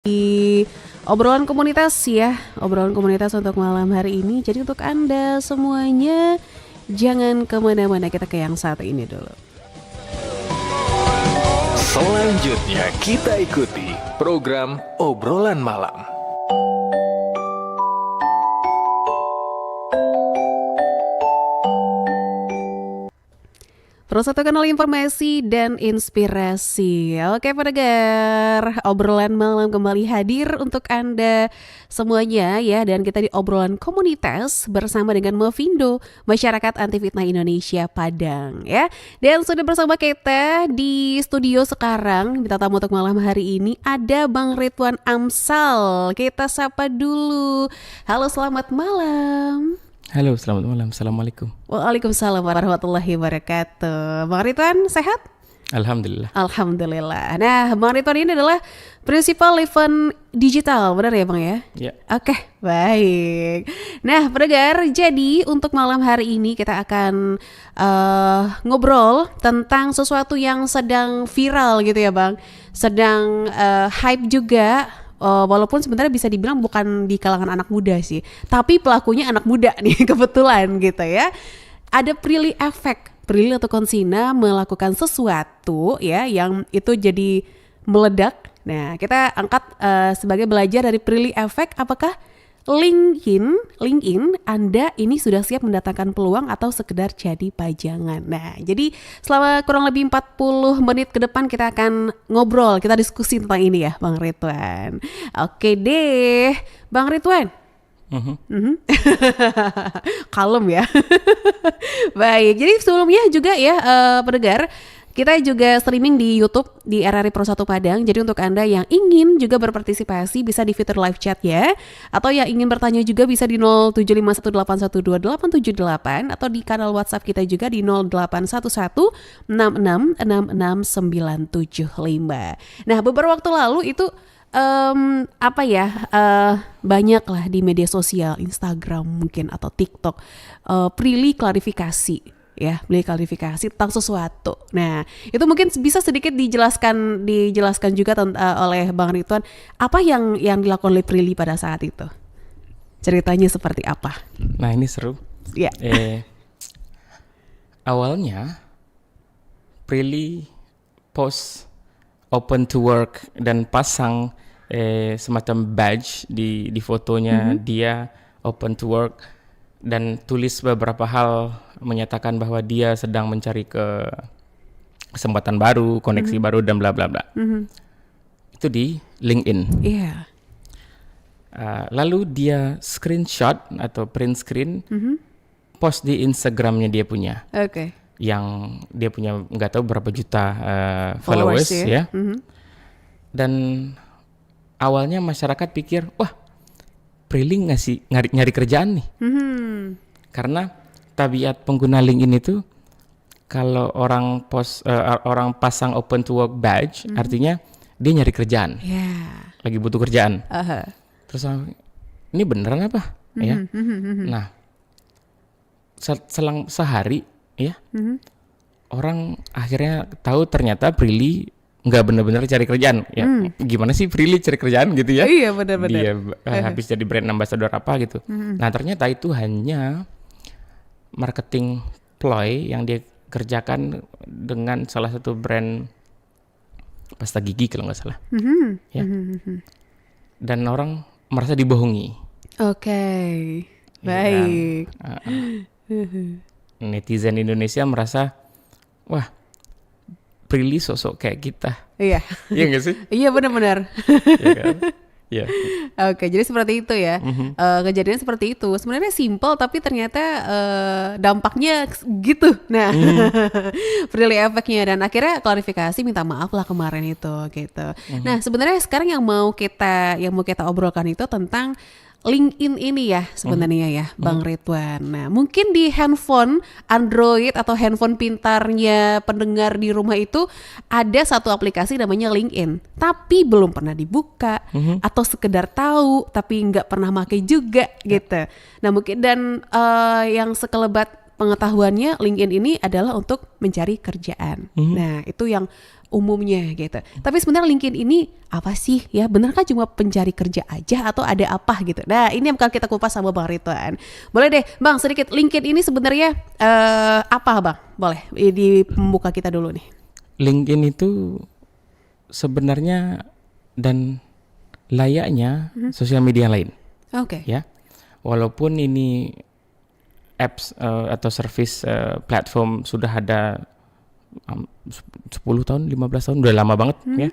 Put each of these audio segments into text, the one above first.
Di obrolan komunitas ya, obrolan komunitas untuk malam hari ini. Jadi untuk Anda semuanya jangan kemana-mana, kita ke yang satu ini dulu. Selanjutnya kita ikuti program Obrolan Malam. Terus satu kanal informasi dan inspirasi. Oke pendengar, obrolan malam kembali hadir untuk Anda semuanya ya. Dan kita di obrolan komunitas bersama dengan Movindo, Masyarakat Anti Fitnah Indonesia Padang ya. Dan sudah bersama kita di studio sekarang, kita tamu untuk malam hari ini ada Bang Ridwan Amsal. Kita sapa dulu. Halo, selamat malam. Halo, selamat malam. Assalamualaikum. Waalaikumsalam warahmatullahi wabarakatuh. Bang Ridwan sehat? Alhamdulillah. Alhamdulillah. Nah, Bang Ridwan ini adalah Principal Event Digital, benar ya Bang ya? Ya. Oke, baik. Nah, pendengar, jadi untuk malam hari ini kita akan ngobrol tentang sesuatu yang sedang viral gitu ya Bang. Sedang hype juga. Walaupun sebenarnya bisa dibilang bukan di kalangan anak muda sih, tapi pelakunya anak muda nih kebetulan gitu ya. Ada Prilly Effect. Prilly atau Konsina melakukan sesuatu ya yang itu jadi meledak. Nah, kita angkat sebagai belajar dari Prilly Effect. Apakah LinkedIn Anda ini sudah siap mendatangkan peluang atau sekedar jadi pajangan. Nah, jadi selama kurang lebih 40 menit ke depan kita akan ngobrol, kita diskusi tentang ini ya Bang Ridwan. Oke deh, Bang Ridwan. Kalem ya. Baik, jadi sebelumnya juga ya pendengar, kita juga streaming di YouTube di RRI Pro 1 Padang. Jadi untuk Anda yang ingin juga berpartisipasi bisa di fitur live chat ya. Atau yang ingin bertanya juga bisa di 0751812878 atau di kanal WhatsApp kita juga di 08116666975. Nah, beberapa waktu lalu itu banyak lah di media sosial, Instagram mungkin atau TikTok, Prilly klarifikasi ya, beli klarifikasi tentang sesuatu. Nah, itu mungkin bisa sedikit dijelaskan juga oleh Bang Ridwan apa yang dilakukan oleh Prilly pada saat itu. Ceritanya seperti apa? Nah, ini seru. Ya. Awalnya Prilly post open to work dan pasang semacam badge di fotonya dia open to work dan tulis beberapa hal menyatakan bahwa dia sedang mencari kesempatan baru, koneksi baru dan bla bla bla. Itu di LinkedIn. Iya. Lalu dia screenshot atau print screen, post di Instagramnya dia punya. Oke. Yang dia punya nggak tahu berapa juta followers ya. Dan awalnya masyarakat pikir, wah, Prilly nyari kerjaan nih. Karena tabiat pengguna LinkedIn itu kalau orang orang pasang open to work badge, artinya dia nyari kerjaan. Lagi butuh kerjaan. Terus ini beneran apa? Ya. Nah, selang sehari ya, orang akhirnya tahu ternyata Prilly nggak benar-benar cari kerjaan ya. Gimana sih Prilly cari kerjaan gitu ya? Iya, benar-benar. Dia habis jadi brand ambassador apa gitu. Nah, ternyata itu hanya marketing ploy yang dia kerjakan dengan salah satu brand pasta gigi kalau nggak salah. Ya. Dan orang merasa dibohongi. Oke. Baik. Netizen Indonesia merasa, wah, Prilly sosok kayak kita. Iya. Iya nggak sih? Iya, benar-benar. Iya kan? Iya. Oke, jadi seperti itu ya. Kejadian seperti itu. Sebenarnya simpel tapi ternyata dampaknya gitu. Nah, Prilly Effect-nya, dan akhirnya klarifikasi, minta maaf lah kemarin itu gitu. Nah, sebenarnya sekarang yang mau kita obrolkan itu tentang LinkedIn ini ya sebenarnya ya Bang Ridwan. Nah, mungkin di handphone Android atau handphone pintarnya pendengar di rumah itu ada satu aplikasi namanya LinkedIn, tapi belum pernah dibuka atau sekedar tahu tapi nggak pernah pakai juga gitu. Nah, mungkin dan yang sekelebat pengetahuannya LinkedIn ini adalah untuk mencari kerjaan. Nah, itu yang umumnya gitu. Tapi sebenarnya LinkedIn ini apa sih ya? Benar kan cuma pencari kerja aja atau ada apa gitu? Nah, ini yang bakal kita kupas sama Bang Ridwan. Boleh deh, Bang, sedikit LinkedIn ini sebenarnya apa, Bang? Boleh di pembuka kita dulu nih. LinkedIn itu sebenarnya dan layaknya sosial media lain. Oke. Ya, walaupun ini apps atau service platform sudah ada 10 tahun, 15 tahun, udah lama banget ya.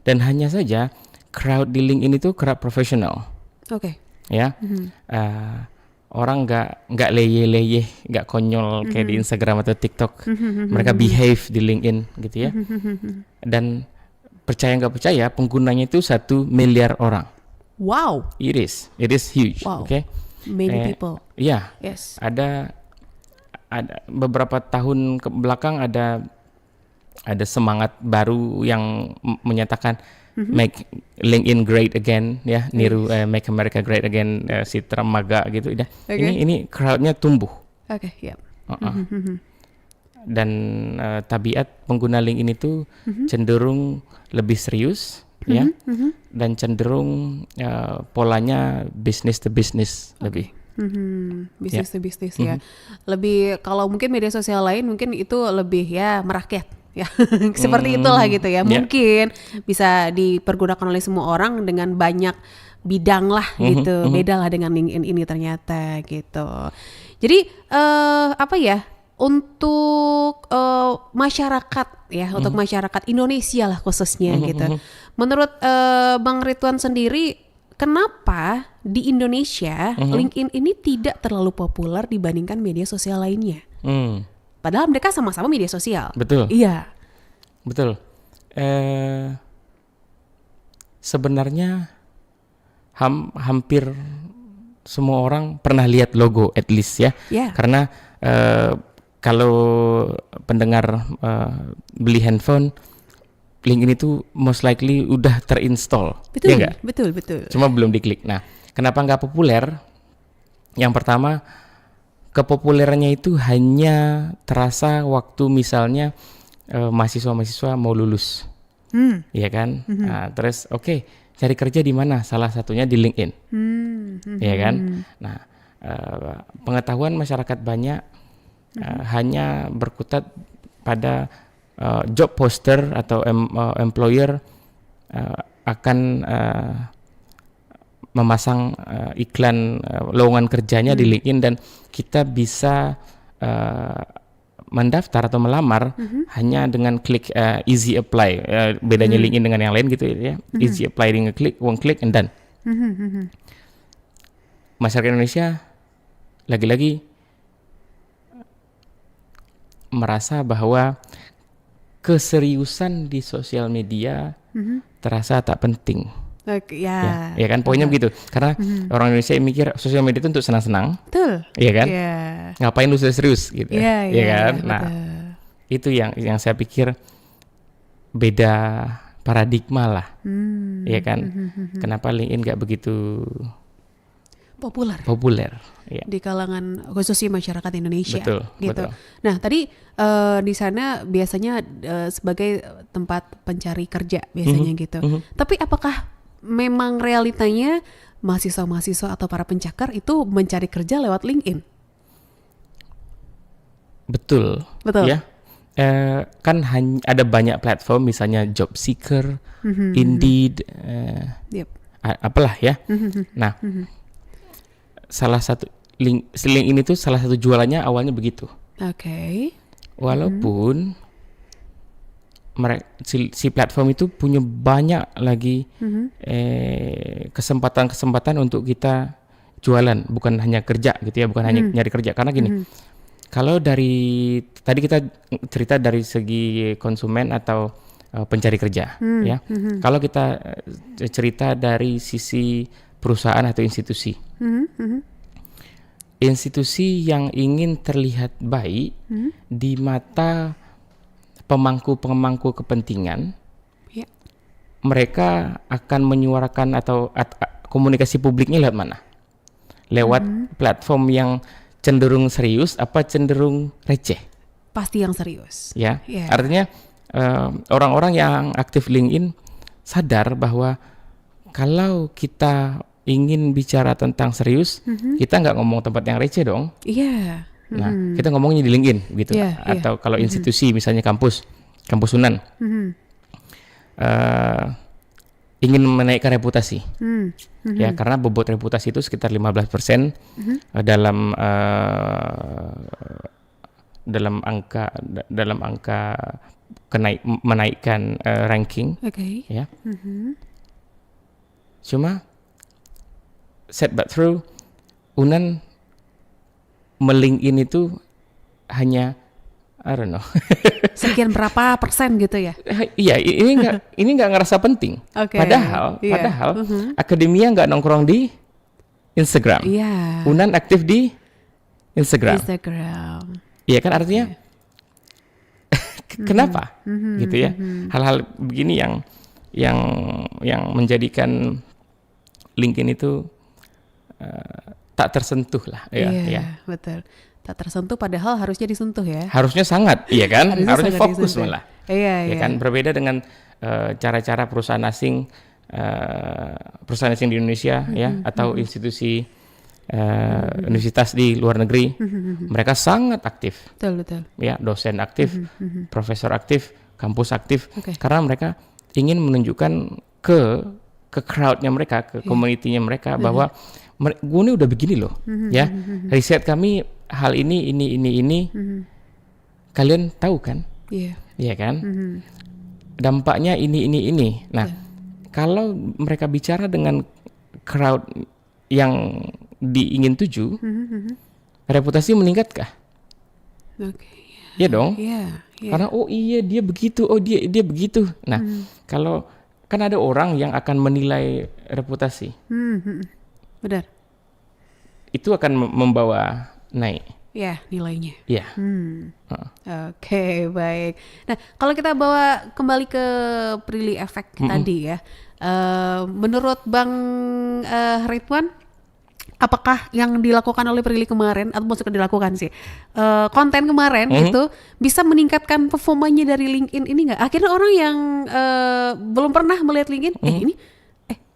Dan hanya saja crowd di LinkedIn itu crowd profesional. Oke. Ya, orang nggak leye-leye, nggak konyol kayak di Instagram atau TikTok. Mereka behave di LinkedIn gitu ya. Dan percaya nggak percaya, penggunanya itu 1 miliar orang. Wow. It is huge. Wow. Okay. Many people. Iya. Yes. Ada beberapa tahun ke belakang ada semangat baru yang menyatakan make LinkedIn great again ya, niru make America great again, si Trump MAGA gitu. Ini crowdnya tumbuh. Oke, ya. Dan tabiat pengguna LinkedIn itu cenderung lebih serius ya, dan cenderung polanya business to business lebih. Bisnis to bisnis ya. Lebih, kalau mungkin media sosial lain mungkin itu lebih ya merakyat ya. Seperti itulah gitu ya. Mungkin bisa dipergunakan oleh semua orang dengan banyak bidang lah gitu. Beda lah dengan LinkedIn ini ternyata gitu. Jadi apa ya? Untuk masyarakat ya, untuk masyarakat Indonesia lah khususnya gitu. Menurut Bang Ridwan sendiri, kenapa di Indonesia LinkedIn ini tidak terlalu populer dibandingkan media sosial lainnya? Padahal mereka sama-sama media sosial. Betul. Iya. Betul. Sebenarnya hampir semua orang pernah lihat logo at least ya. Yeah. Karena kalau pendengar beli handphone, LinkedIn itu most likely udah terinstall. Betul, ya nggak? betul. Cuma belum diklik. Nah, kenapa nggak populer? Yang pertama, kepopulerannya itu hanya terasa waktu misalnya mahasiswa-mahasiswa mau lulus, ya kan? Nah, terus cari kerja di mana? Salah satunya di LinkedIn, ya kan? Nah, pengetahuan masyarakat banyak hanya berkutat pada job poster atau employer akan memasang iklan lowongan kerjanya di LinkedIn, dan kita bisa mendaftar atau melamar hanya dengan klik easy apply. Bedanya LinkedIn dengan yang lain gitu ya. Easy apply, dengan klik, one click and done. Masyarakat Indonesia lagi-lagi merasa bahwa keseriusan di sosial media terasa tak penting. Ya kan, poinnya begitu. Karena orang Indonesia mikir sosial media itu untuk senang-senang. Betul. Iya kan? Yeah. Ngapain lu serius gitu. Iya kan? Nah, itu yang saya pikir beda paradigma lah. Iya kan? Kenapa LinkedIn nggak begitu populer ya, di kalangan khususnya masyarakat Indonesia. Betul. Nah, tadi di sana biasanya sebagai tempat pencari kerja biasanya gitu. Tapi apakah memang realitanya mahasiswa-mahasiswa atau para pencakar itu mencari kerja lewat LinkedIn? Betul. Ya. Kan ada banyak platform, misalnya Job Seeker, Indeed, apalah ya. Nah, salah satu LinkedIn itu salah satu jualannya awalnya begitu. Oke. Walaupun si platform itu punya banyak lagi kesempatan-kesempatan untuk kita jualan, bukan hanya kerja gitu ya, bukan hanya nyari kerja. Karena gini, kalau dari tadi kita cerita dari segi konsumen atau pencari kerja, ya. Kalau kita cerita dari sisi perusahaan atau institusi, institusi yang ingin terlihat baik di mata pemangku kepentingan, mereka akan menyuarakan atau komunikasi publiknya lewat mana? Lewat platform yang cenderung serius apa cenderung receh? Pasti yang serius. Ya, Iya. artinya orang-orang yang aktif LinkedIn sadar bahwa kalau kita ingin bicara tentang serius, kita nggak ngomong tempat yang receh dong. Iya. Nah, kita ngomongnya di LinkedIn gitu. Iya, iya. Atau kalau institusi misalnya kampus Unan, ingin menaikkan reputasi. Ya, karena bobot reputasi itu sekitar 15% dalam angka menaikkan ranking. Oke. Ya. Cuma set but through Unan melinkin itu hanya I don't know. Sekian berapa persen gitu ya? Iya, ini nggak ngerasa penting. Oke, Padahal akademia nggak nongkrong di Instagram. Iya. Unan aktif di Instagram. Iya kan, artinya kenapa gitu ya? Hal-hal begini yang menjadikan LinkedIn itu tak tersentuh lah. Iya, betul. Tak tersentuh padahal harusnya disentuh ya. Harusnya sangat, iya kan? Harusnya fokus disentuh. malah. Iya, Ya kan, berbeda dengan cara-cara perusahaan asing di Indonesia ya, atau institusi universitas di luar negeri, mereka sangat aktif. Betul. Ya, dosen aktif, profesor aktif, kampus aktif, Oke. karena mereka ingin menunjukkan ke crowd-nya mereka, ke community-nya mereka bahwa gue ini udah begini loh, ya. Riset kami hal ini, kalian tahu kan? Iya. Iya kan? Dampaknya ini. Nah, kalau mereka bicara dengan crowd yang diingin tuju, reputasi meningkatkah? Oke. Iya dong. Iya. Karena oh iya dia begitu, oh dia begitu. Nah, kalau kan ada orang yang akan menilai reputasi, Benar. itu akan membawa naik. Ya, nilainya. Iya. Oke, baik. Nah, kalau kita bawa kembali ke Prilly Effect tadi ya, menurut Bang Ridwan, apakah yang dilakukan oleh Prilly kemarin, atau maksudnya dilakukan sih, konten kemarin itu bisa meningkatkan performanya dari LinkedIn ini nggak? Akhirnya orang yang belum pernah melihat LinkedIn, ini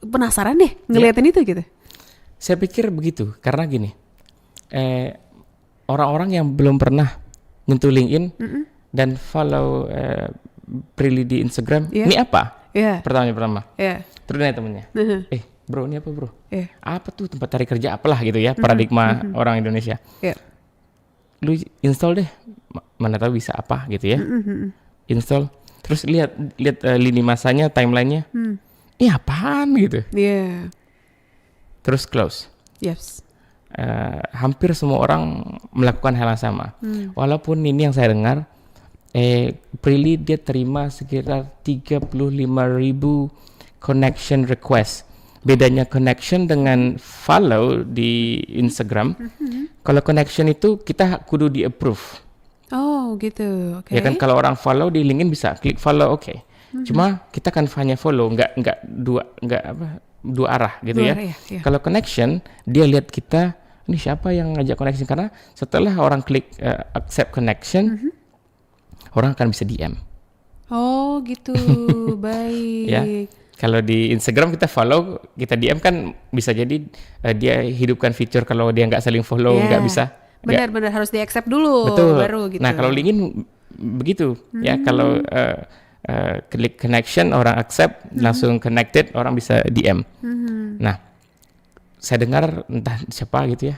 penasaran deh ngeliatin itu gitu. Saya pikir begitu, karena gini, orang-orang yang belum pernah nyentuh LinkedIn dan follow Prilly di Instagram, ini apa? Pertama. Terus nanya temennya, bro ini apa bro? Apa tuh tempat cari kerja apalah gitu ya, paradigma orang Indonesia. Lu install deh, mana tahu bisa apa gitu ya. Install, terus lihat lini masanya, timelinenya, ini apaan gitu. Terus close. Yes. Hampir semua orang melakukan hal yang sama. Walaupun ini yang saya dengar, Prilly dia terima sekitar 35.000 connection request. Bedanya connection dengan follow di Instagram. Kalau connection itu kita kudu di approve. Oh gitu. Oke. Ya kan, kalau orang follow di LinkedIn bisa klik follow, oke. Cuma kita kan hanya follow, nggak dua arah gitu ya. Kalau connection, dia lihat kita ini siapa yang ngajak connection, karena setelah orang klik accept connection, orang akan bisa DM. Oh gitu, baik. Ya, kalau di Instagram kita follow, kita DM kan bisa jadi dia hidupkan fitur kalau dia nggak saling follow, nggak bisa. Benar-benar harus di accept dulu, betul. baru gitu. Nah kalau LinkedIn begitu, ya kalau klik connection, orang accept, langsung connected, orang bisa DM. Nah, saya dengar entah siapa gitu ya,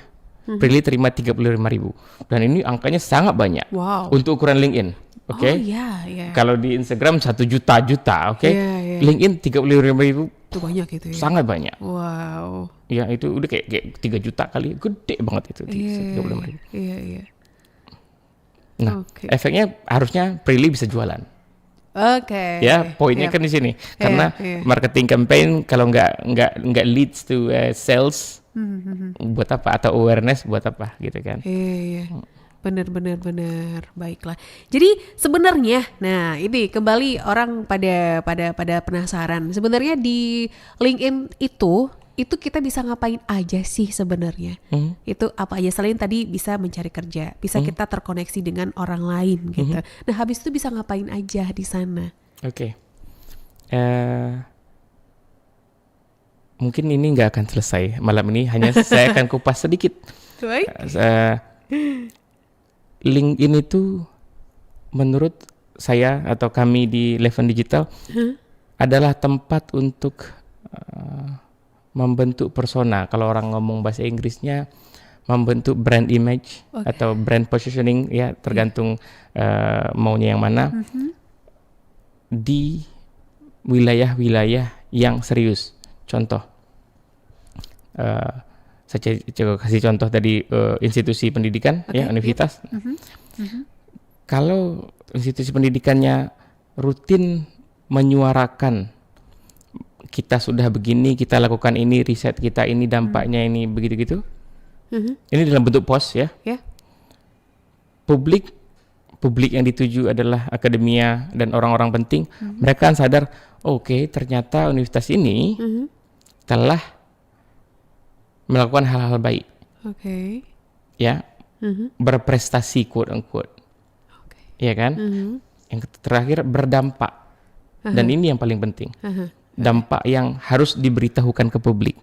Prilly terima 35.000, dan ini angkanya sangat banyak untuk ukuran LinkedIn. Oke. Oh iya. Kalau di Instagram 1 juta, oke. LinkedIn 35.000 itu banyak gitu ya. Sangat banyak. Wow. Ya itu udah kayak 3 juta kali, gede banget itu. 35.000. Iya. Nah, efeknya harusnya Prilly bisa jualan. Oke. Ya, poinnya kan di sini. Karena marketing campaign kalau nggak leads to sales, buat apa, atau awareness buat apa gitu kan. Iya. Benar. Baiklah. Jadi sebenarnya, nah ini kembali orang pada penasaran. Sebenarnya di LinkedIn itu itu kita bisa ngapain aja sih sebenarnya? Itu apa aja selain tadi bisa mencari kerja, bisa kita terkoneksi dengan orang lain gitu. Nah, habis itu bisa ngapain aja di sana? Oke. Mungkin ini nggak akan selesai malam ini, hanya saya akan kupas sedikit. Baik. LinkedIn itu menurut saya atau kami di Leven Digital adalah tempat untuk membentuk persona. Kalau orang ngomong bahasa Inggrisnya membentuk brand image atau brand positioning, ya tergantung maunya yang mana, di wilayah-wilayah yang serius. Contoh, saya kasih contoh dari institusi pendidikan, ya universitas. Kalau institusi pendidikannya rutin menyuarakan kita sudah begini, kita lakukan ini, riset kita ini, dampaknya ini, begitu-gitu. Ini dalam bentuk post, ya. Publik yang dituju adalah akademia dan orang-orang penting. Mereka kan sadar, oke, ternyata universitas ini telah melakukan hal-hal baik, ya, berprestasi, quote unquote, ya kan? Yang terakhir berdampak, dan ini yang paling penting, dampak yang harus diberitahukan ke publik.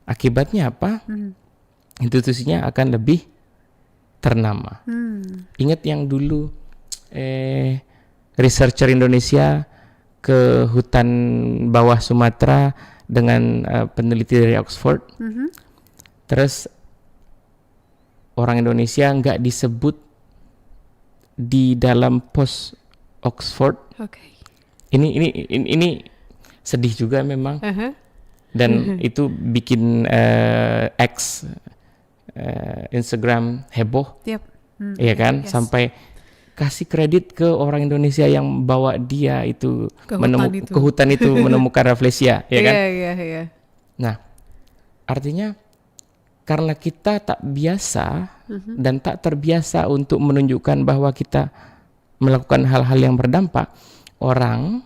Akibatnya apa? Institusinya akan lebih ternama. Ingat yang dulu researcher Indonesia ke hutan bawah Sumatera dengan peneliti dari Oxford, terus orang Indonesia nggak disebut di dalam post Oxford. Ini sedih juga memang, dan itu bikin X Instagram heboh, ya kan, sampai kasih kredit ke orang Indonesia yang bawa dia itu ke hutan itu menemukan rafflesia, ya kan? Nah, artinya karena kita tak biasa dan tak terbiasa untuk menunjukkan bahwa kita melakukan hal-hal yang berdampak, orang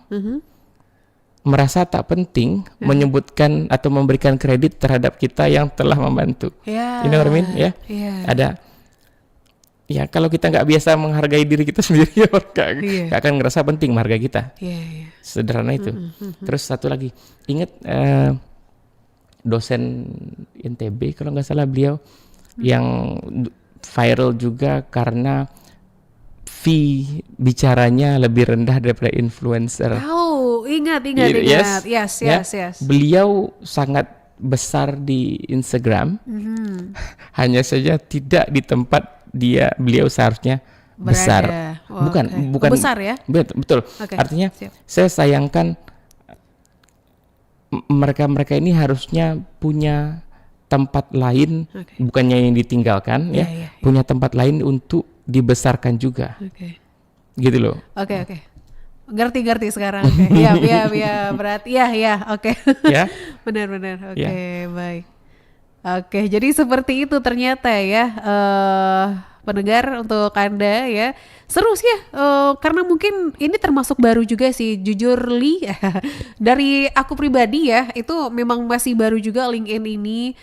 merasa tak penting menyebutkan atau memberikan kredit terhadap kita yang telah membantu. You know what I mean? Ya, ada. Ya, kalau kita nggak biasa menghargai diri kita sendiri, nggak akan ngerasa penting menghargai kita. Sederhana itu. Terus satu lagi, ingat dosen INTB kalau nggak salah, beliau yang viral juga karena fee bicaranya lebih rendah daripada influencer. Ingat. Yes. Beliau sangat besar di Instagram, hanya saja tidak di tempat beliau seharusnya besar. Bukan besar, ya? Betul. Artinya saya sayangkan mereka ini harusnya punya tempat lain, bukannya yang ditinggalkan, punya tempat lain untuk dibesarkan juga. Gitu loh. Ngerti sekarang. Iya, berarti oke. Ya. Benar. Baik. Jadi seperti itu ternyata ya, pendengar, untuk Anda ya. Seru sih ya, karena mungkin ini termasuk baru juga sih, jujur Li. Dari aku pribadi ya, itu memang masih baru juga LinkedIn ini,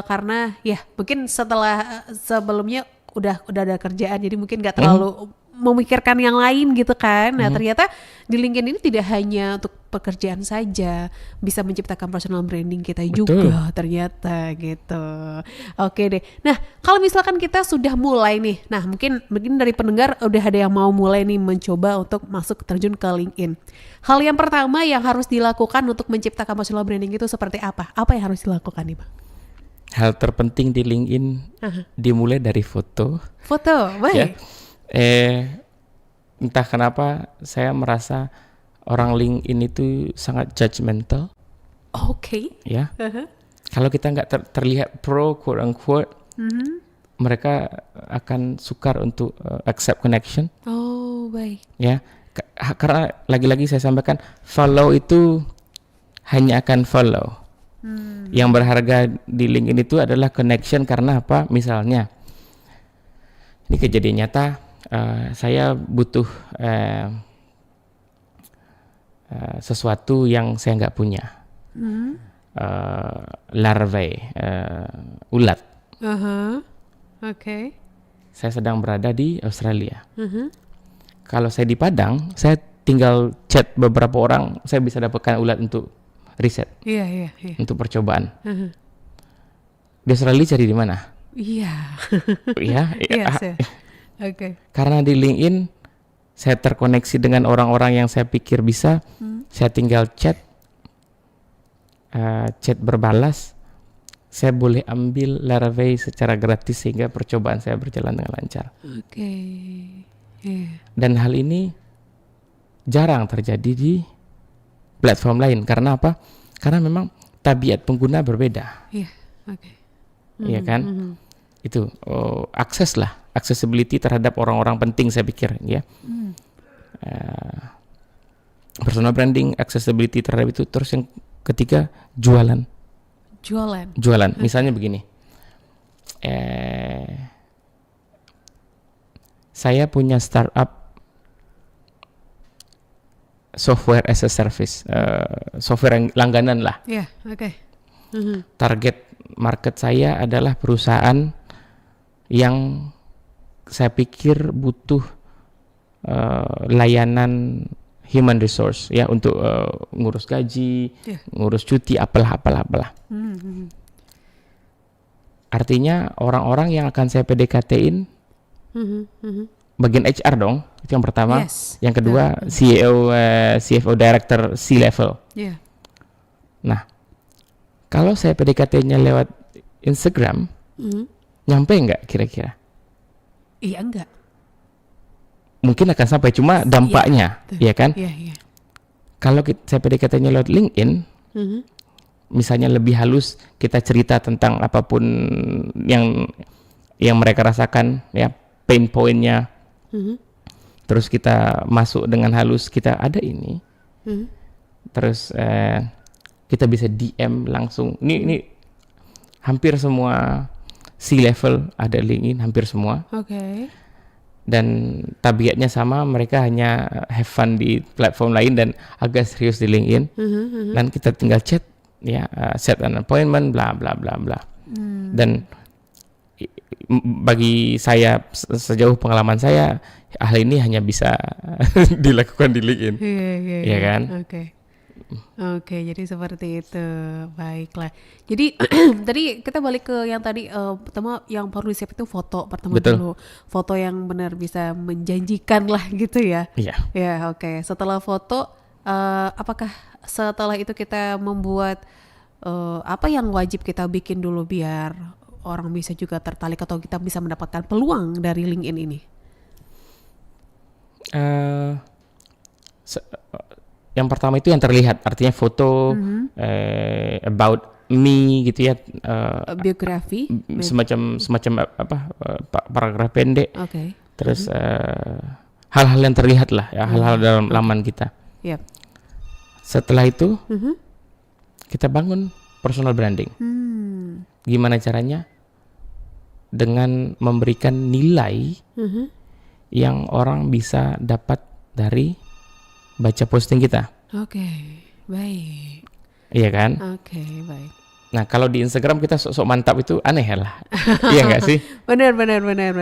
karena ya mungkin sebelumnya udah ada kerjaan, jadi mungkin gak terlalu memikirkan yang lain gitu kan. Nah, ternyata di LinkedIn ini tidak hanya untuk pekerjaan saja, bisa menciptakan personal branding kita juga ternyata gitu. Oke deh. Nah, kalau misalkan kita sudah mulai nih, nah mungkin dari pendengar udah ada yang mau mulai nih mencoba untuk masuk terjun ke LinkedIn. Hal yang pertama yang harus dilakukan untuk menciptakan personal branding itu seperti apa? Apa yang harus dilakukan nih, Bang? Hal terpenting di LinkedIn dimulai dari foto. Baik. Entah kenapa saya merasa orang LinkedIn itu sangat judgmental. Ya. Kalau kita nggak terlihat pro, quote unquote, mereka akan sukar untuk accept connection. Baik. Ya, karena lagi-lagi saya sampaikan, follow itu hanya akan follow. Yang berharga di LinkedIn itu adalah connection. Karena apa? Misalnya, ini kejadian nyata. Saya butuh sesuatu yang saya nggak punya. larvae ulat. Oke. Saya sedang berada di Australia. Kalau saya di Padang, saya tinggal chat beberapa orang, saya bisa dapatkan ulat untuk riset, Iya. untuk percobaan. Di Australia cari di mana? Iya. Ya, Oke. karena di LinkedIn saya terkoneksi dengan orang-orang yang saya pikir bisa, saya tinggal chat berbalas, saya boleh ambil larvae secara gratis sehingga percobaan saya berjalan dengan lancar. Oke. Iya. Dan hal ini jarang terjadi di platform lain. Karena apa? Karena memang tabiat pengguna berbeda. Iya. Oke. Iya kan? Itu accessibility terhadap orang-orang penting saya pikir ya. Personal branding, accessibility terhadap itu. Terus yang ketiga jualan. Misalnya begini, saya punya startup software as a service, software yang langganan lah. Iya. Oke. Target market saya adalah perusahaan yang saya pikir butuh layanan human resource ya untuk ngurus gaji, ngurus cuti, apalah. Artinya orang-orang yang akan saya PDKT-in bagian HR dong, itu yang pertama. Yes. Yang kedua CEO, CFO, Director, C-level. Iya. Nah, kalau saya PDKT-nya lewat Instagram, nyampe nggak kira-kira? Iya enggak. Mungkin akan sampai, cuma dampaknya, ya kan? Iya. Kalau saya PDKT-nya lewat LinkedIn, misalnya lebih halus, kita cerita tentang apapun yang mereka rasakan, ya, pain point-nya. Terus kita masuk dengan halus, kita ada ini. Terus kita bisa DM langsung. Ini hampir semua C-level ada LinkedIn, hampir semua. Oke. Dan tabiatnya sama, mereka hanya have fun di platform lain dan agak serius di LinkedIn. Dan kita tinggal chat, ya, set an appointment, bla bla bla bla. Dan bagi saya, sejauh pengalaman saya, hal ini hanya bisa dilakukan di LinkedIn. Iya kan? Oke, jadi seperti itu. Baiklah. Jadi tadi kita balik ke yang tadi pertama yang perlu disiap itu foto pertama. Betul. Dulu. Foto yang benar bisa menjanjikan lah gitu ya. Iya. Ya, oke. Setelah foto apakah setelah itu kita membuat apa yang wajib kita bikin dulu biar orang bisa juga tertarik atau kita bisa mendapatkan peluang dari LinkedIn ini? Yang pertama itu yang terlihat, artinya foto, about me gitu ya, biografi, semacam apa, paragraf pendek. Oke. Terus hal-hal yang terlihat lah, ya, hal-hal dalam laman kita. Yep. Setelah itu kita bangun personal branding. Gimana caranya? Dengan memberikan nilai yang orang bisa dapat dari baca posting kita. Oke, baik. Iya kan? Oke, baik. Nah, kalau di Instagram kita sok-sok mantap itu aneh lah. Iya nggak sih? Benar.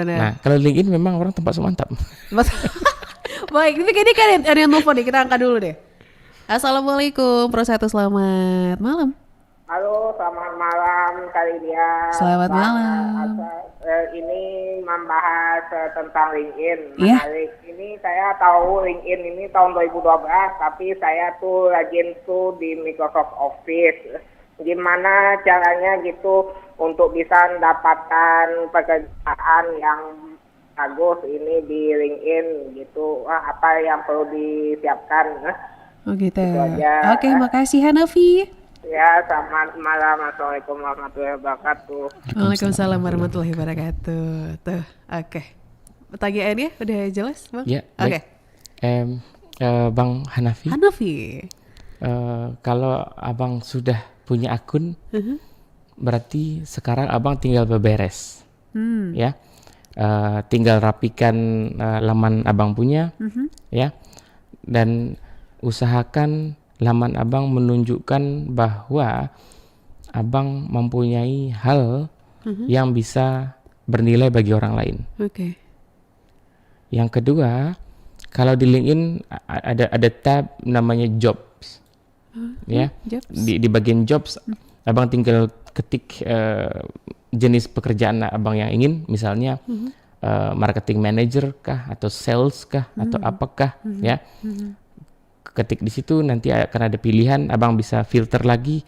Nah, kalau LinkedIn memang orang tempat sok mantap. Baik, ini kan ada yang nelfon nih, kita angkat dulu deh. Assalamualaikum, Pro Satu, selamat malam. Halo, selamat malam Kak Lydia. Selamat malam. Ini membahas tentang LinkedIn. Iya. Menarik. Ini saya tahu LinkedIn ini tahun 2012, tapi saya tuh rajin tuh di Microsoft Office. Gimana caranya gitu untuk bisa mendapatkan pekerjaan yang bagus ini di LinkedIn gitu? Apa yang perlu disiapkan? Oh gitu. Itu aja. Oke, makasih Hanafi. Ya, selamat malam. Assalamualaikum warahmatullahi wabarakatuh. Waalaikumsalam warahmatullahi wabarakatuh. Tuh, oke. Pertanyaannya udah jelas, Bang? Ya, Oke. Bang Hanafi. Kalau abang sudah punya akun, berarti sekarang abang tinggal beberes, ya. Tinggal rapikan laman abang punya, ya. Dan usahakan laman abang menunjukkan bahwa abang mempunyai hal yang bisa bernilai bagi orang lain. Oke. Yang kedua, kalau di LinkedIn ada tab namanya jobs, ya. Jobs. Di bagian jobs, abang tinggal ketik jenis pekerjaan abang yang ingin, misalnya marketing manager kah, atau sales kah, atau apakah, ya. Ketik di situ nanti akan ada pilihan, abang bisa filter lagi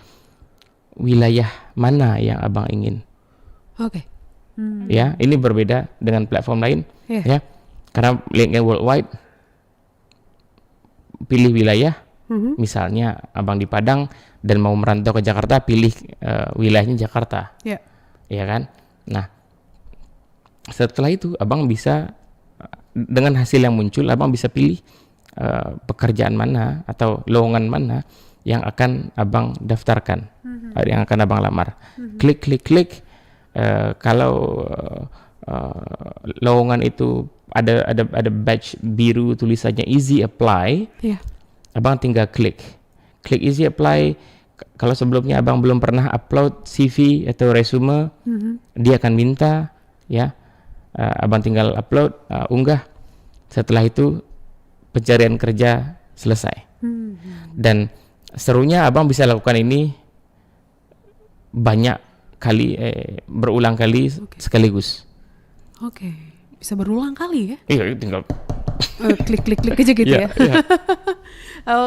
wilayah mana yang abang ingin. Oke. Ya, ini berbeda dengan platform lain, ya. Karena LinkedIn worldwide, pilih wilayah, misalnya abang di Padang dan mau merantau ke Jakarta, pilih wilayahnya Jakarta, ya kan. Nah, setelah itu abang bisa dengan hasil yang muncul, abang bisa pilih pekerjaan mana atau lowongan mana yang akan abang daftarkan, yang akan abang lamar. Klik. Kalau lowongan itu ada badge biru tulisannya easy apply, abang tinggal klik easy apply. Kalau sebelumnya abang belum pernah upload CV atau resume, dia akan minta, ya, abang tinggal upload, unggah. Setelah itu pencarian kerja selesai. Dan serunya abang bisa lakukan ini banyak kali, berulang kali sekaligus. Oke. Bisa berulang kali ya? Iya, tinggal Klik aja gitu ya. Iya.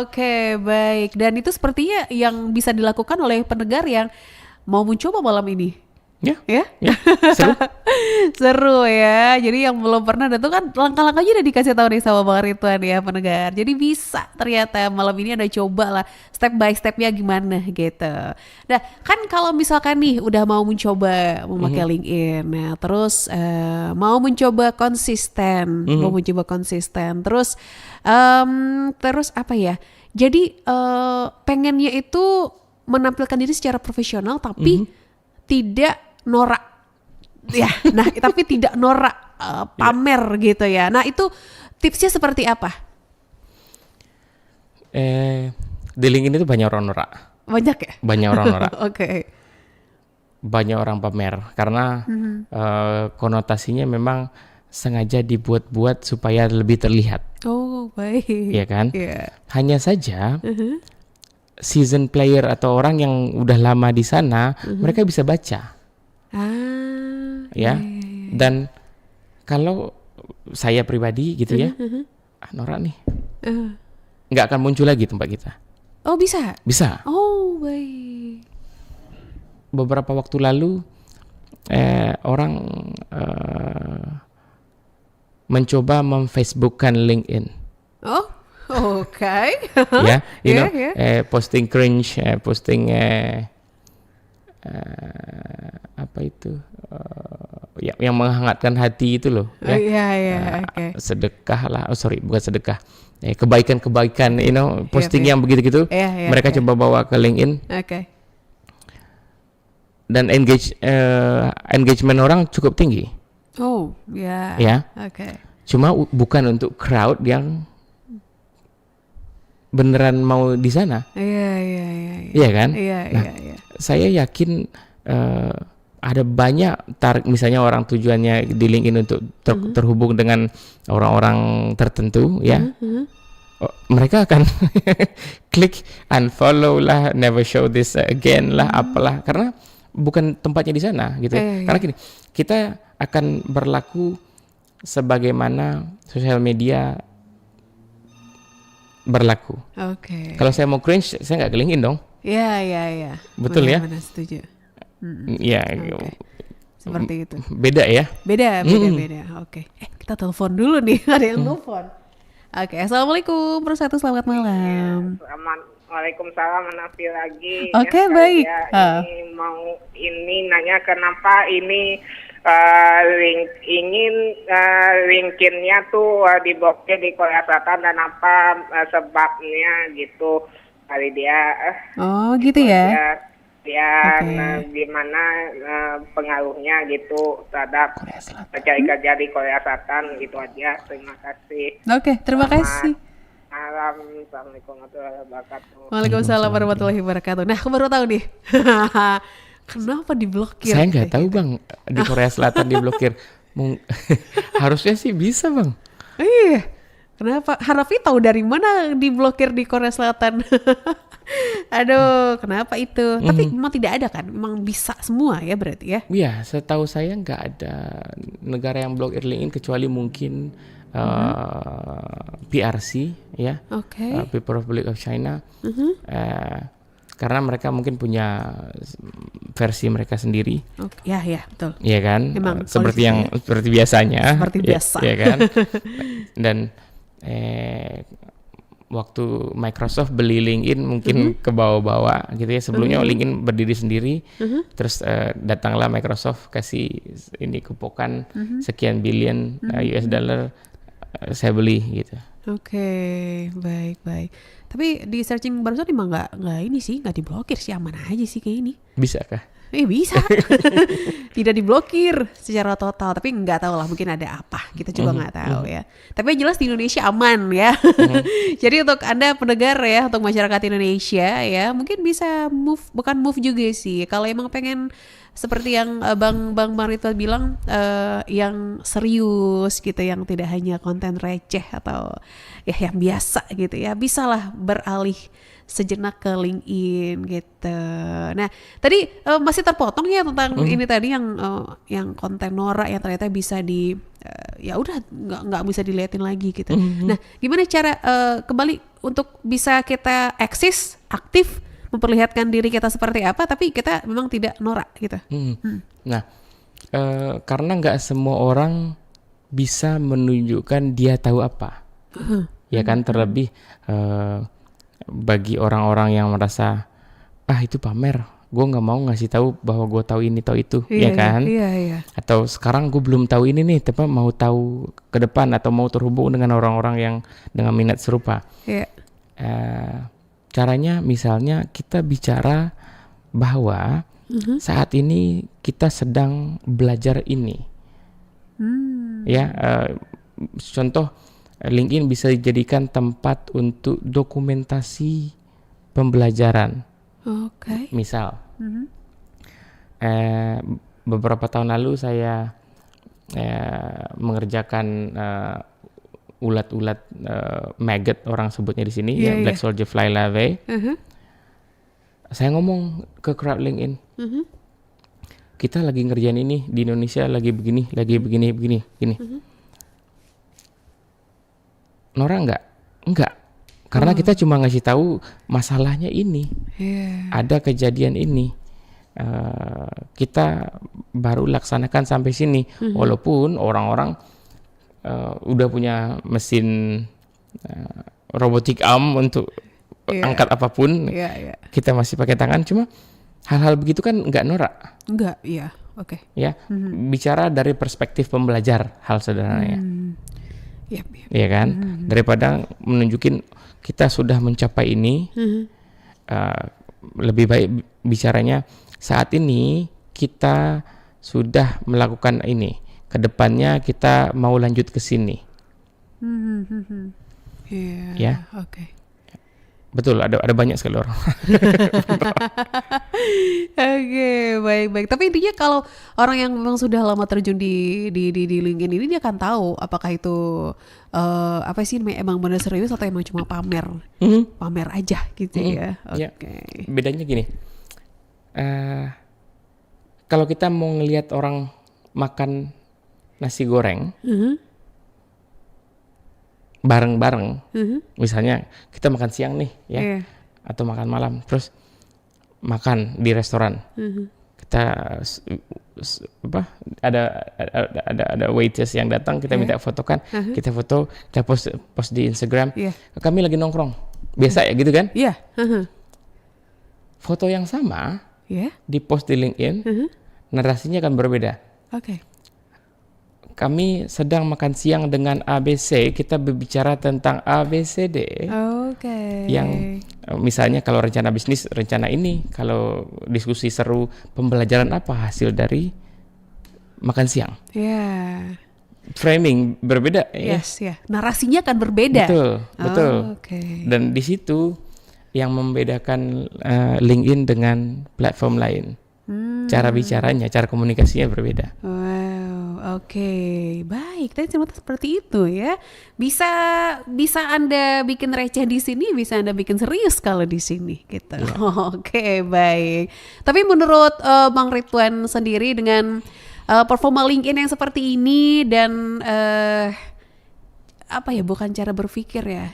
Oke, baik. Dan itu sepertinya yang bisa dilakukan oleh pendengar yang mau mencoba malam ini. Ya, Seru. Seru ya. Jadi yang belum pernah itu kan langkah-langkahnya udah dikasih tahu nih sama Bang Ridwan ya pendengar. Jadi bisa ternyata malam ini ada coba lah step by stepnya gimana gitu. Nah kan kalau misalkan nih udah mau mencoba memakai LinkedIn, nah terus mau mencoba konsisten, terus terus apa ya? Jadi pengennya itu menampilkan diri secara profesional tapi tidak norak ya, nah tapi tidak norak pamer gitu ya. Nah itu tipsnya seperti apa? Di LinkedIn itu banyak orang norak. Banyak ya? Banyak orang norak. Oke. Banyak orang pamer karena konotasinya memang sengaja dibuat-buat supaya lebih terlihat. Oh baik. Iya kan? Yeah. Hanya saja season player atau orang yang udah lama di sana, mereka bisa baca. Ya. Dan kalau saya pribadi gitu ya, norak nih, nggak akan muncul lagi tempat kita. Oh bisa? Bisa. Oh baik. Beberapa waktu lalu orang mencoba memfacebookkan LinkedIn. Oh oke. Ya, Yeah. posting cringe, posting apa itu, yang menghangatkan hati itu loh. Oke. Sedekah lah, bukan sedekah. Kebaikan-kebaikan, posting yang begitu-gitu. Mereka coba bawa ke LinkedIn. Oke. Dan engagement orang cukup tinggi. Oh ya. Ya. Oke. Cuma bukan untuk crowd yang beneran mau di sana. Iya kan? Iya. Saya yakin ada banyak misalnya orang tujuannya di LinkedIn untuk terhubung dengan orang-orang tertentu, ya. Mereka akan klik unfollow lah, never show this again lah, apalah, karena bukan tempatnya di sana gitu. Karena gini, kita akan berlaku sebagaimana sosial media berlaku. Oke. Kalau saya mau cringe, saya nggak ke LinkedIn dong. Iya. Betul ya? Benar, setuju. Iya. Seperti itu. Beda ya? Beda. Oke. Kita telepon dulu nih. Ada yang telepon. Oke. Assalamualaikum. Persatu, selamat malam. Waalaikumsalam, Nafi lagi. Oke, baik. Ini nanya kenapa ini LinkedIn-nya tuh diblokir di Korea Selatan dan apa sebabnya gitu kali dia. Oh gitu ya. Gimana pengaruhnya gitu terhadap mencari kerja di Korea Selatan, gitu aja. Terima kasih. Oke, terima kasih. Malam. Assalamualaikum warahmatullahi wabarakatuh. Waalaikumsalam warahmatullahi wabarakatuh. Nah, aku baru tahu nih. Kenapa diblokir? Saya nggak tahu Bang, di Korea Selatan diblokir. Harusnya sih bisa Bang. Iya. Kenapa? Hanafi tahu dari mana diblokir di Korea Selatan? Aduh, kenapa itu? Tapi memang tidak ada kan? Memang bisa semua ya berarti ya? Iya, setahu saya nggak ada negara yang blokir LinkedIn kecuali mungkin PRC ya, Oke. People Republic of China, karena mereka mungkin punya versi mereka sendiri, Oke, ya betul. ya kan? Emang Seperti polisi yang seperti biasanya, Seperti biasa. ya kan? Dan waktu Microsoft beli LinkedIn mungkin ke bawah-bawah gitu ya. Sebelumnya LinkedIn berdiri sendiri, terus datanglah Microsoft kasih ini kupokan sekian billion US dollar, saya beli gitu. Oke, baik. Tapi di searching barusan emang nggak ini sih, nggak diblokir sih, aman aja sih kayak ini. Bisa kah? Bisa. Tidak diblokir secara total, tapi nggak tahu lah, mungkin ada apa, kita juga nggak tahu ya. Tapi yang jelas di Indonesia aman ya. Jadi untuk Anda pendengar ya, untuk masyarakat Indonesia ya, mungkin bisa bukan move juga sih. Kalau emang pengen seperti yang Bang Marito bilang, yang serius gitu, yang tidak hanya konten receh atau ya yang biasa gitu ya, bisalah beralih sejenak ke LinkedIn gitu. Nah, tadi masih terpotong ya tentang ini tadi yang konten norak yang ternyata bisa ya udah nggak bisa dilihatin lagi gitu. Nah, gimana cara kembali untuk bisa kita eksis aktif memperlihatkan diri kita seperti apa, tapi kita memang tidak norak gitu. Nah, karena nggak semua orang bisa menunjukkan dia tahu apa, ya kan, terlebih bagi orang-orang yang merasa itu pamer, gue nggak mau ngasih tahu bahwa gue tahu ini tahu itu, ya kan? Iya. Atau sekarang gue belum tahu ini nih, tapi mau tahu ke depan atau mau terhubung dengan orang-orang yang dengan minat serupa. Iya. Caranya misalnya kita bicara bahwa saat ini kita sedang belajar ini, ya. Contoh, LinkedIn bisa dijadikan tempat untuk dokumentasi pembelajaran. Oke. Misal, beberapa tahun lalu saya mengerjakan ulat-ulat maggot, orang sebutnya di sini, ya, black soldier fly larvae. Saya ngomong ke crowd LinkedIn, kita lagi ngerjain ini di Indonesia, lagi begini. Norak enggak, karena kita cuma ngasih tahu masalahnya ini, ada kejadian ini, kita baru laksanakan sampai sini, walaupun orang-orang udah punya mesin robotic arm untuk angkat apapun, kita masih pakai tangan. Cuma hal-hal begitu kan nggak norak. Enggak, iya, oke. Ya, bicara dari perspektif pembelajar hal sederhananya. Iya kan, daripada menunjukin kita sudah mencapai ini, lebih baik bicaranya saat ini kita sudah melakukan ini, kedepannya kita mau lanjut ke sini. Ya, oke. Betul, ada banyak sekali orang. Oke, baik. Tapi intinya kalau orang yang memang sudah lama terjun di LinkedIn ini, dia akan tahu apakah itu apa sih, emang benar serius atau emang cuma pamer aja gitu ya. Oke. Bedanya gini, kalau kita mau ngelihat orang makan nasi goreng bareng-bareng, misalnya kita makan siang nih ya, atau makan malam, terus makan di restoran, kita ada waitress yang datang, kita minta fotokan, kita foto, kita post di Instagram, kami lagi nongkrong, biasa ya gitu kan? Foto yang sama di post di LinkedIn, narasinya akan berbeda. Kami sedang makan siang dengan ABC, kita berbicara tentang ABCD. Yang misalnya kalau rencana bisnis, rencana ini, kalau diskusi seru, pembelajaran apa hasil dari makan siang. framing berbeda. Yes, ya. Narasinya akan berbeda. Betul. Oke. Dan di situ yang membedakan LinkedIn dengan platform lain. Cara bicaranya, cara komunikasinya berbeda. Wow, oke. Baik, tadi ternyata seperti itu ya. Bisa Anda bikin receh di sini, bisa Anda bikin serius kalau di sini gitu. Oke, baik. Tapi menurut Bang Ridwan sendiri dengan performa LinkedIn yang seperti ini dan bukan cara berpikir ya.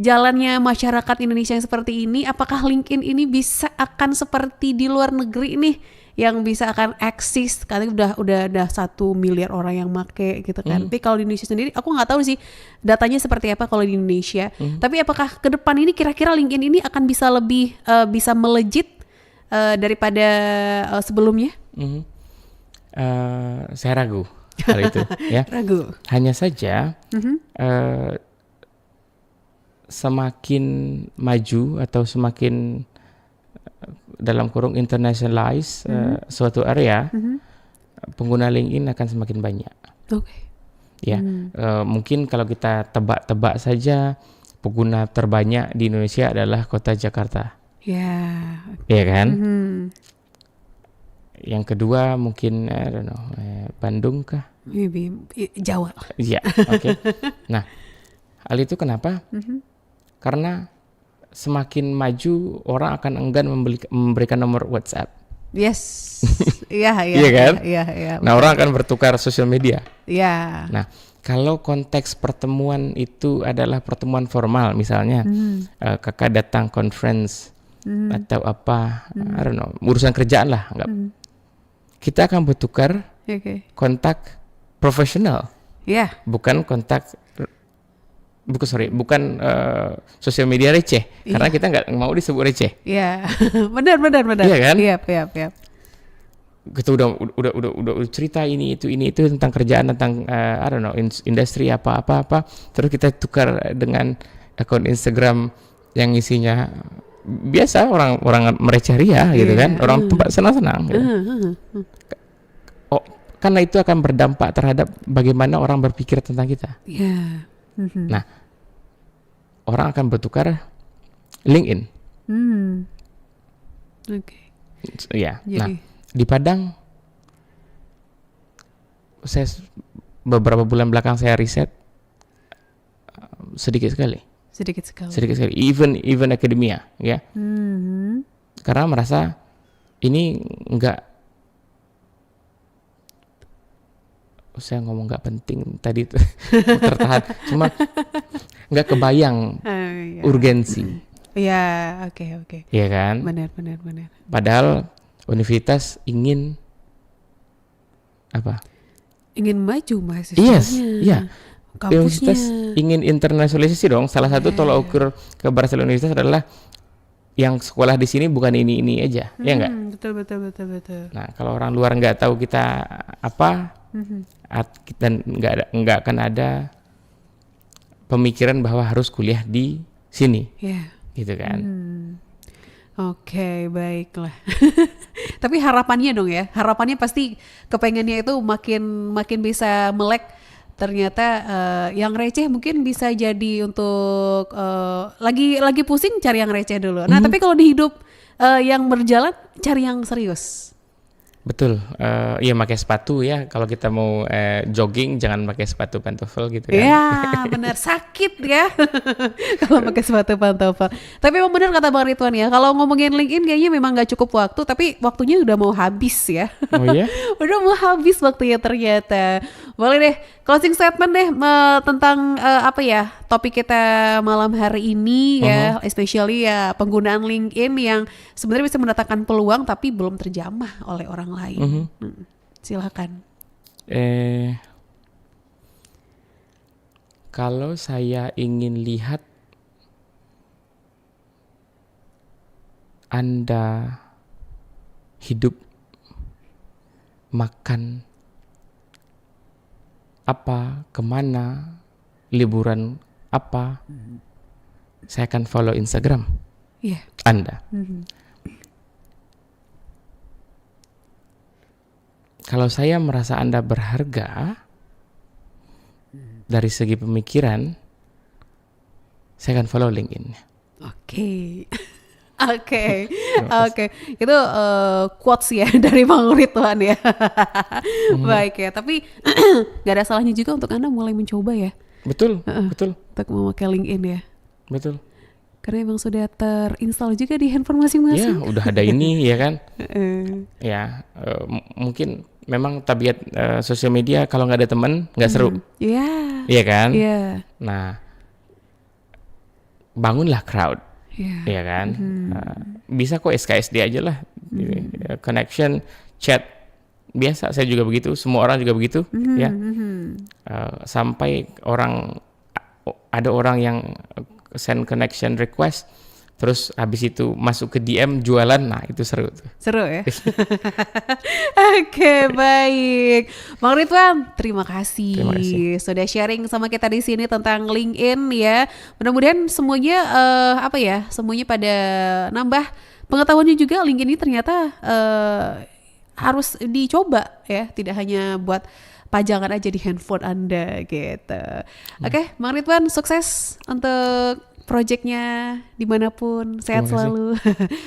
Jalannya masyarakat Indonesia yang seperti ini, apakah LinkedIn ini bisa akan seperti di luar negeri nih, yang bisa akan eksis? Katanya udah 1 miliar orang yang make gitu kan. Tapi kalau di Indonesia sendiri, aku nggak tahu sih datanya seperti apa kalau di Indonesia. Tapi apakah ke depan ini kira-kira LinkedIn ini akan bisa lebih bisa melejit daripada sebelumnya? Saya ragu hal itu. Ya. Ragu. Hanya saja. Semakin maju atau semakin dalam kurung internationalize suatu area, pengguna LinkedIn akan semakin banyak. Oke. Ya, mungkin kalau kita tebak-tebak saja, pengguna terbanyak di Indonesia adalah kota Jakarta. Ya. Iya kan? Yang kedua mungkin Bandung kah? Maybe Jawa. Iya, oke. Nah, hal itu kenapa? Karena semakin maju orang akan enggan memberikan nomor WhatsApp. Yes. Iya kan? Iya. Nah, orang akan bertukar sosial media. Iya. Nah, kalau konteks pertemuan itu adalah pertemuan formal, misalnya kakak datang conference atau apa, I don't know, urusan kerjaan lah, kita akan bertukar kontak profesional. Iya. Bukan sosial media receh, karena kita nggak mau disebut receh. Iya. benar. Iya kan? Iya. Kita udah cerita ini itu tentang kerjaan, tentang I don't know, industri apa. Terus kita tukar dengan akun Instagram yang isinya biasa orang mereceh ria gitu kan, orang tempat senang-senang. Gitu. Karena itu akan berdampak terhadap bagaimana orang berpikir tentang kita. Iya. Nah, orang akan bertukar LinkedIn. Oke. Ya. Jadi. Nah, di Padang, beberapa bulan belakang saya riset sedikit sekali. Even akademia, ya. Karena merasa ini saya ngomong nggak penting tadi tuh tertahan, cuma nggak kebayang urgensi. Iya, oke. Iya kan? Benar. Padahal universitas ingin apa? Ingin maju mahasiswanya. Yes, iya. Kampusnya. Universitas ingin internasionalisasi dong. Salah satu tolak ukur keberhasilan universitas adalah yang sekolah di sini bukan ini aja, ya nggak? Betul. Nah, kalau orang luar nggak tahu kita apa, dan nggak akan ada pemikiran bahwa harus kuliah di sini, gitu kan? Oke, baiklah. Tapi harapannya dong ya, harapannya pasti kepengennya itu makin bisa melek. Ternyata yang receh mungkin bisa jadi untuk lagi pusing cari yang receh dulu. Nah, tapi kalau di hidup yang berjalan cari yang serius. Betul, iya pakai sepatu ya. Kalau kita mau jogging jangan pakai sepatu pantofel gitu kan. Iya, benar, sakit ya kalau pakai sepatu pantofel. Tapi memang benar kata Bang Ridwan ya. Kalau ngomongin LinkedIn kayaknya memang nggak cukup waktu, tapi waktunya udah mau habis ya. Oh iya? Udah mau habis waktunya ternyata. Boleh deh closing statement deh tentang topik kita malam hari ini ya, especially ya penggunaan LinkedIn yang sebenarnya bisa mendatangkan peluang tapi belum terjamah oleh orang lain. Silakan. Kalau saya ingin lihat Anda hidup, makan apa, kemana, liburan apa, saya akan follow Instagram Anda. Kalau saya merasa Anda berharga dari segi pemikiran, saya akan follow LinkedIn. Oke. Oke. Itu quotes ya dari Bang Ridwan ya. Baik ya, tapi gak ada salahnya juga untuk Anda mulai mencoba ya. Betul. Untuk memakai LinkedIn ya. Betul. Karena emang sudah terinstall juga di handphone Ya, masing-masing. udah ada ini ya kan. Ya, mungkin memang tabiat sosial media kalau nggak ada teman nggak seru. Iya. Iya kan? Iya. Nah, bangunlah crowd. Iya. Ya kan? Bisa kok SKSD aja lah. Connection, chat. Biasa, saya juga begitu. Semua orang juga begitu. Ya. Sampai ada orang yang send connection request, terus habis itu masuk ke DM jualan, nah itu seru tuh. Seru ya. Oke, baik. Bang Ridwan, terima kasih sudah sharing sama kita di sini tentang LinkedIn ya. Mudah-mudahan semuanya semuanya pada nambah pengetahuannya juga. LinkedIn ini ternyata harus dicoba ya, tidak hanya buat pajangan aja di handphone Anda gitu. Oke, Bang Ridwan, sukses untuk projectnya dimanapun, sehat selalu.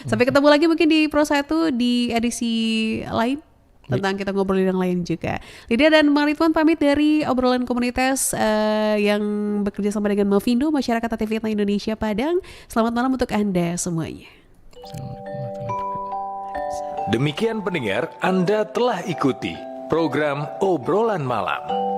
Sampai ketemu lagi mungkin di Pro 1 di edisi lain tentang kita ngobrolin yang lain juga. Lydia dan Bang Ridwan pamit dari obrolan komunitas yang bekerja sama dengan Movindo, Masyarakat Aktivitas Indonesia Padang. Selamat malam untuk Anda semuanya. Demikian pendengar, Anda telah ikuti program Obrolan Malam.